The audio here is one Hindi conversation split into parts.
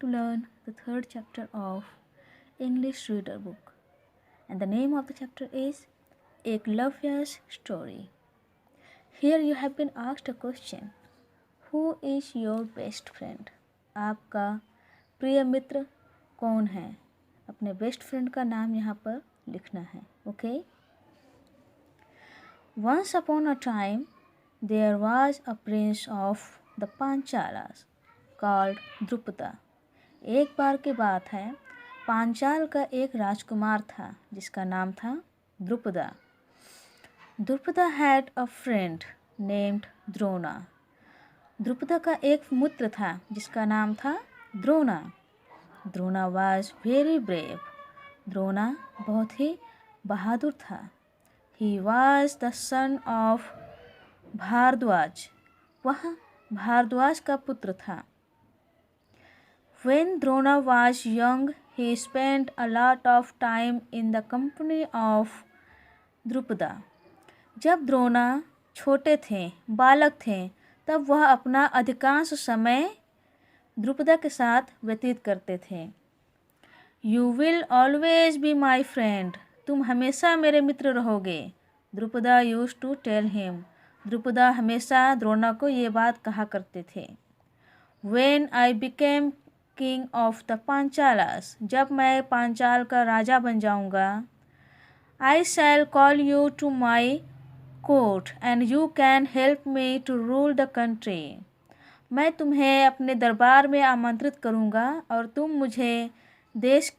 to learn the third chapter of English Reader book. And the name of the chapter is Eklavya's Story. Here you have been asked a question. Who is your best friend? आपका प्रिय मित्र कौन है? अपने बेस्ट फ्रेंड का नाम यहाँ पर लिखना है. Okay? Once upon a time, there was a prince of the Panchalas called Drupada. एक बार की बात है, पांचाल का एक राजकुमार था जिसका नाम था Drupada. Drupada had a friend named Drona. Drupada का एक मित्र था जिसका नाम था Drona. Drona was very brave. Drona बहुत ही बहादुर था. He was the son of Bhardwaj. वह भारद्वाज का पुत्र था. When Drona was young, he spent a lot of time in the company of Drupada. जब द्रोणा छोटे थे, बालक थे, तब वह अपना अधिकांश समय द्रुपदा के साथ व्यतीत करते थे. You will always be my friend. तुम हमेशा मेरे मित्र रहोगे. Drupada used to tell him. Drupada हमेशा द्रोणा को ये बात कहा करते थे. When I became king of the Panchalas, जब मैं पांचाल का राजा बन जाऊंगा, I shall call you to my court and you can help me to rule the country. मैं तुम्हें अपने दरबार में आमंत्रित करूंगा और तुम मुझे देश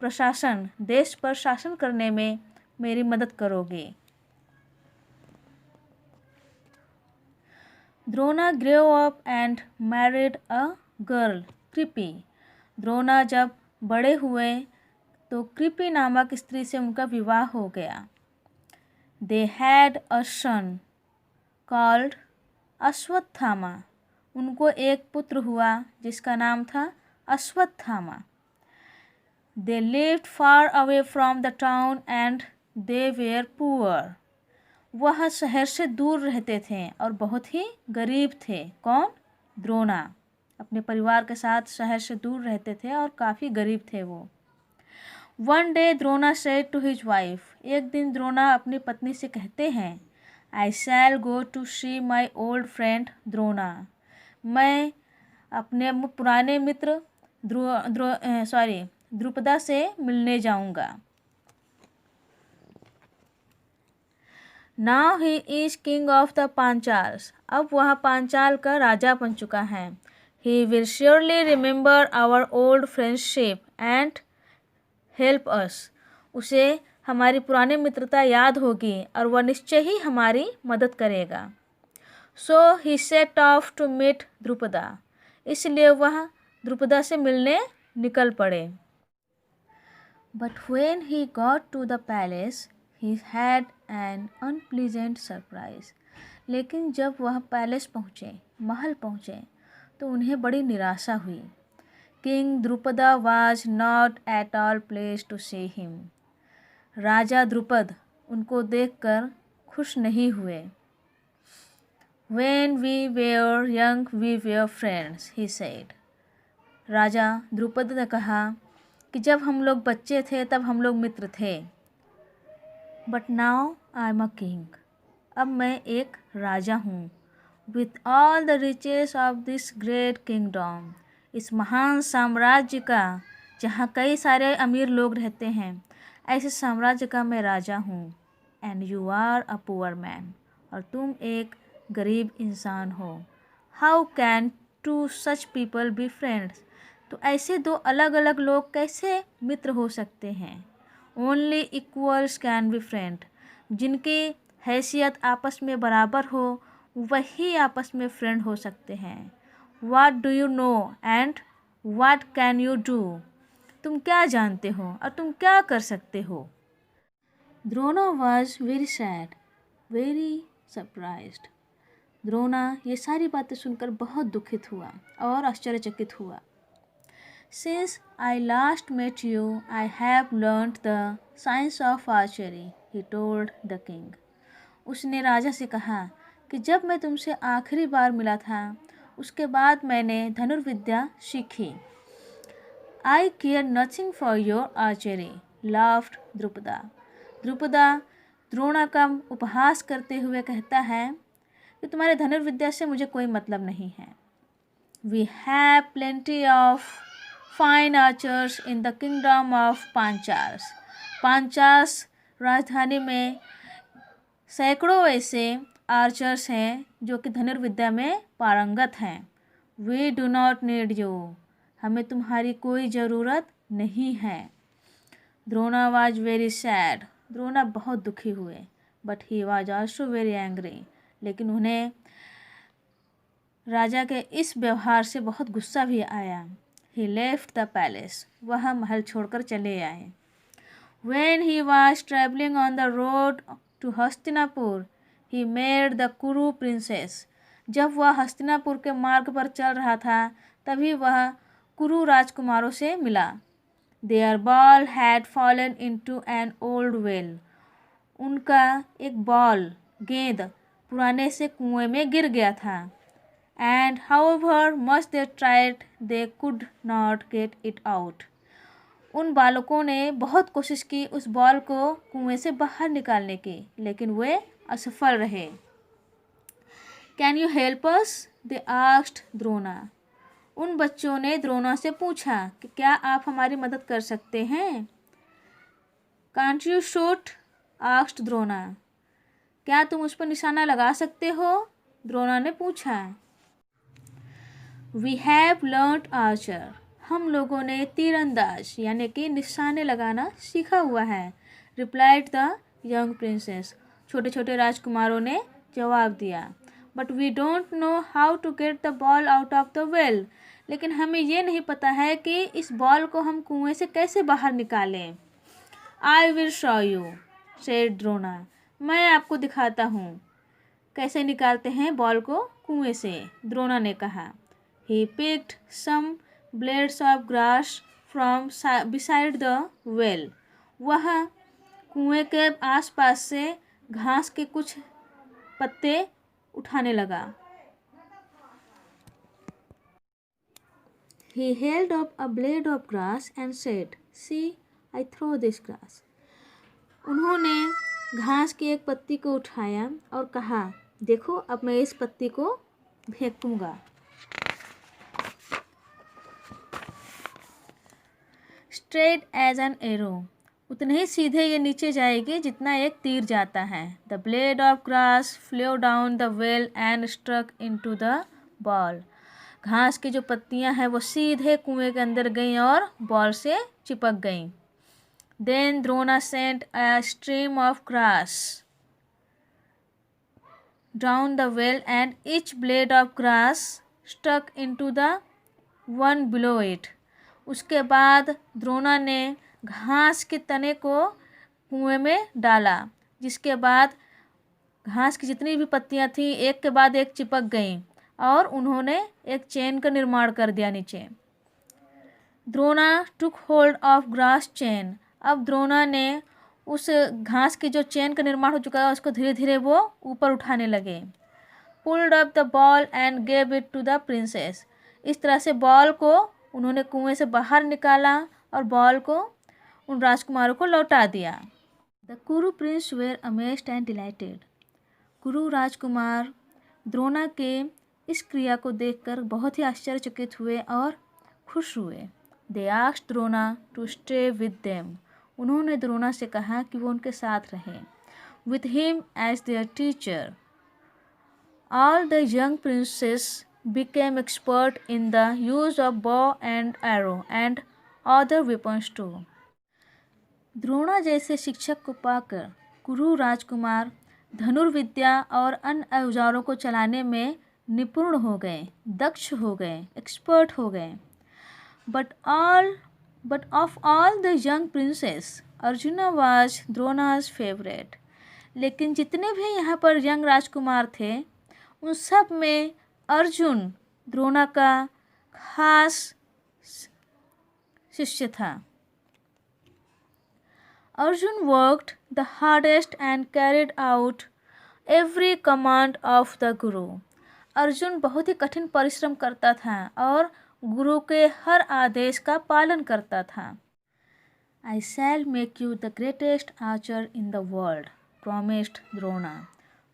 पर शासन करने में मेरी मदद करोगे. Drona grew up and married a girl, Kripi. Drona जब बड़े हुए तो कृपी नामक स्त्री से उनका विवाह हो गया. They had a son called Ashwatthama. उनको एक पुत्र हुआ जिसका नाम था Ashwatthama. They lived far away from the town and they were poor. वह शहर से दूर रहते थे और बहुत ही गरीब थे. कौन? द्रोणा अपने परिवार के साथ शहर से दूर रहते थे और काफ़ी गरीब थे वो. One day Drona said to his wife. एक दिन द्रोणा अपनी पत्नी से कहते हैं, I shall go to see my old friend Drona. मैं अपने पुराने मित्र द्रुपदा से मिलने जाऊंगा. Now he is king of the Panchals. अब वह पांचाल का राजा बन चुका है. He will surely remember our old friendship and help us. उसे हमारी पुरानी मित्रता याद होगी और वह निश्चय ही हमारी मदद करेगा. So he set off to meet Drupada. इसलिए वह द्रुपदा से मिलने निकल पड़े. But when he got to the palace, he had an unpleasant surprise. लेकिन जब वह पैलेस पहुँचे, महल पहुँचे, तो उन्हें बड़ी निराशा हुई. King Drupada was not at all pleased to see him. राजा द्रुपद उनको देखकर खुश नहीं हुए. When we were young, we were friends, he said. राजा द्रुपद ने कहा कि जब हम लोग बच्चे थे तब हम लोग मित्र थे. But now I am a king. अब मैं एक राजा हूँ. With all the riches of this great kingdom. इस महान साम्राज्य का जहाँ कई सारे अमीर लोग रहते हैं, ऐसे साम्राज्य का मैं राजा हूँ. And you are a poor man. और तुम एक गरीब इंसान हो. How can two such people be friends? तो ऐसे दो अलग अलग लोग कैसे मित्र हो सकते हैं? Only equals can be friend. जिनकी हैसियत आपस में बराबर हो वही आपस में फ्रेंड हो सकते हैं. What do you know and what can you do? तुम क्या जानते हो और तुम क्या कर सकते हो? Drona was very sad, very surprised. Drona ये सारी बातें सुनकर बहुत दुखित हुआ और आश्चर्यचकित हुआ. Since I last met you, I have learnt the science of archery, he told the king. उसने राजा से कहा कि जब मैं तुमसे आखिरी बार मिला था, उसके बाद मैंने धनुर्विद्या सीखी. I care nothing for your archery, laughed Drupada. Drupada Drona का उपहास करते हुए कहता है कि तुम्हारे धनुर्विद्या से मुझे कोई मतलब नहीं है. We have plenty of fine archers in the kingdom of Panchals. पांचास राजधानी में सैकड़ों ऐसे आर्चर्स हैं जो कि धनुर्विद्या में पारंगत हैं. We do not need you. हमें तुम्हारी कोई ज़रूरत नहीं है. Drona was very sad. Drona बहुत दुखी हुए. But he was also very angry. लेकिन उन्हें राजा के इस व्यवहार से बहुत गुस्सा भी आया. He left the palace. वह महल छोड़कर चले आए. When he was traveling on the road to Hastinapur, he met the Kuru princess. जब वह हस्तिनापुर के मार्ग पर चल रहा था तभी वह कुरु राजकुमारों से मिला. Their ball had fallen into an old well. उनका एक बॉल गेंद पुराने से कुएं में गिर गया था. And however much they tried, they could not get it out. उन बालकों ने बहुत कोशिश की उस बॉल को कुएं से बाहर निकालने की, लेकिन वे असफल रहे. Can you help us? They asked Drona. उन बच्चों ने द्रोणा से पूछा कि क्या आप हमारी मदद कर सकते हैं. Can't you shoot? asked Drona. क्या तुम उस पर निशाना लगा सकते हो? द्रोणा ने पूछा. We have learnt archer. हम लोगों ने तीरंदाज यानी कि निशाने लगाना सीखा हुआ है. Replied the young princess. छोटे छोटे राजकुमारों ने जवाब दिया. But we don't know how to get the ball out of the well. लेकिन हमें ये नहीं पता है कि इस बॉल को हम कुएं से कैसे बाहर निकालें. I will show you, said Drona. मैं आपको दिखाता हूँ कैसे निकालते हैं बॉल को कुएं से, द्रोणा ने कहा. He picked some blades of grass from beside the well. वह कुएं के आसपास से घास के कुछ पत्ते उठाने लगा. He held up a blade of grass and said, "See, I throw this grass." उन्होंने घास की एक पत्ती को उठाया और कहा, देखो अब मैं इस पत्ती को फेंकूंगा. Straight as an arrow. उतने ही सीधे ये नीचे जाएगी जितना एक तीर जाता है. The blade of grass flew down the well and struck into the ball. घास की जो पत्तियां हैं वो सीधे कुएं के अंदर गईं और बॉल से चिपक गईं. Then Drona sent a stream of grass down the well and each blade of grass stuck into the one below it. उसके बाद द्रोणा ने घास के तने को कुएं में डाला, जिसके बाद घास की जितनी भी पत्तियां थीं एक के बाद एक चिपक गईं और उन्होंने एक चेन का निर्माण कर दिया नीचे. द्रोणा टुक होल्ड ऑफ ग्रास चेन. अब द्रोणा ने उस घास की जो चेन का निर्माण हो चुका है उसको धीरे धीरे वो ऊपर उठाने लगे. Pulled up the ball and gave it to the princes. इस तरह से बॉल को उन्होंने कुएं से बाहर निकाला और बॉल को उन राजकुमारों को लौटा दिया. The Kuru prince were amazed and delighted. Kuru राजकुमार द्रोणा के इस क्रिया को देखकर बहुत ही आश्चर्यचकित हुए और खुश हुए. They asked Drona to stay with them. उन्होंने द्रोणा से कहा कि वो उनके साथ रहें. With him as their teacher. All the young princes became expert in the use of bow and arrow and other weapons too. Drona जैसे शिक्षक को पाकर कुरु राजकुमार धनुर्विद्या और अन्य औजारों को चलाने में निपुण हो गए, दक्ष हो गए, एक्सपर्ट हो गए. But of all the young princes, Arjuna was Drona's favorite. लेकिन जितने भी यहाँ पर यंग राजकुमार थे उन सब में अर्जुन द्रोणा का खास शिष्य था. Arjun worked the hardest and carried out every command of the गुरु. अर्जुन बहुत ही कठिन परिश्रम करता था और गुरु के हर आदेश का पालन करता था। I shall make you the greatest archer in the world, promised Drona.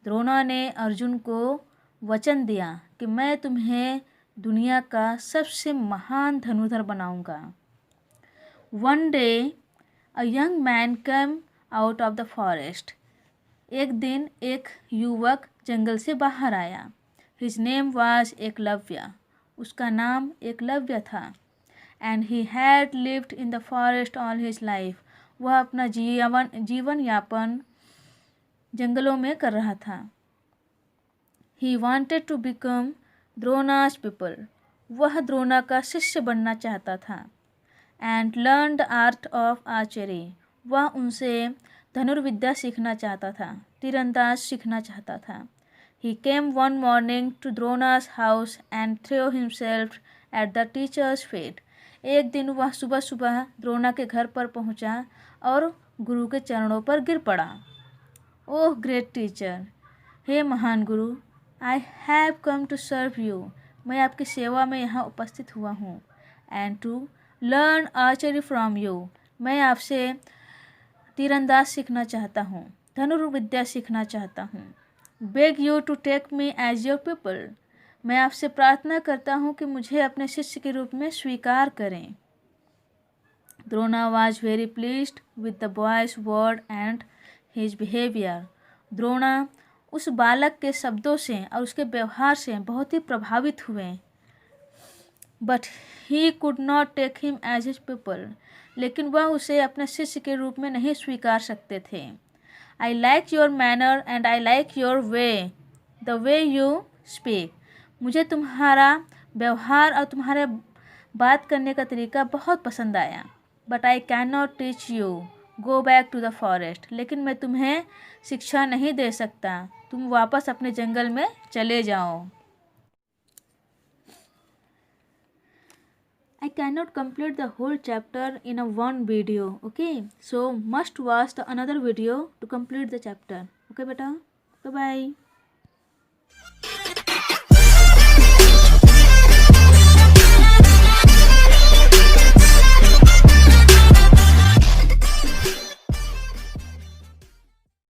Drona ने अर्जुन को वचन दिया कि मैं तुम्हें दुनिया का सबसे महान धनुर्धर बनाऊंगा। One day, a young man came out of the forest. एक दिन एक युवक जंगल से बाहर आया। His name was Eklavya. उसका नाम एकलव्य था। And he had lived in the forest all his life. वह अपना जीवन यापन जंगलों में कर रहा था। He wanted to become Drona's pupil. वह द्रोणा का शिष्य बनना चाहता था। And learn the art of archery. वह उनसे धनुर्विद्या सीखना चाहता था, तीरंदाज सीखना चाहता था। He came one morning to Drona's house and threw himself at the teacher's feet. एक दिन वह सुबह सुबह द्रोणा के घर पर पहुंचा और गुरु के चरणों पर गिर पड़ा। ओह ग्रेट टीचर, हे महान गुरु, I have come to serve you. मैं आपकी सेवा में यहाँ उपस्थित हुआ हूँ। And to learn archery from you. मैं आपसे तीरंदाज सीखना चाहता हूँ, धनुर्विद्या सीखना चाहता हूँ। Beg you to take me as your people. मैं आपसे प्रार्थना करता हूँ कि मुझे अपने शिष्य के रूप में स्वीकार करें। Drona was very pleased with the boys word and his behaviour. Drona उस बालक के शब्दों से और उसके व्यवहार से बहुत ही प्रभावित हुए। But he could not take him as his people. लेकिन वह उसे अपने शिष्य के रूप में नहीं स्वीकार सकते थे। I like your manner and I like your way, the way you speak. मुझे तुम्हारा व्यवहार और तुम्हारे बात करने का तरीका बहुत पसंद आया। But I can not teach you, go back to the forest. लेकिन मैं तुम्हें शिक्षा नहीं दे सकता, तुम वापस अपने जंगल में चले जाओ। I cannot complete the whole chapter in a one video. Okay, so must watch the another video to complete the chapter. Okay beta, bye bye.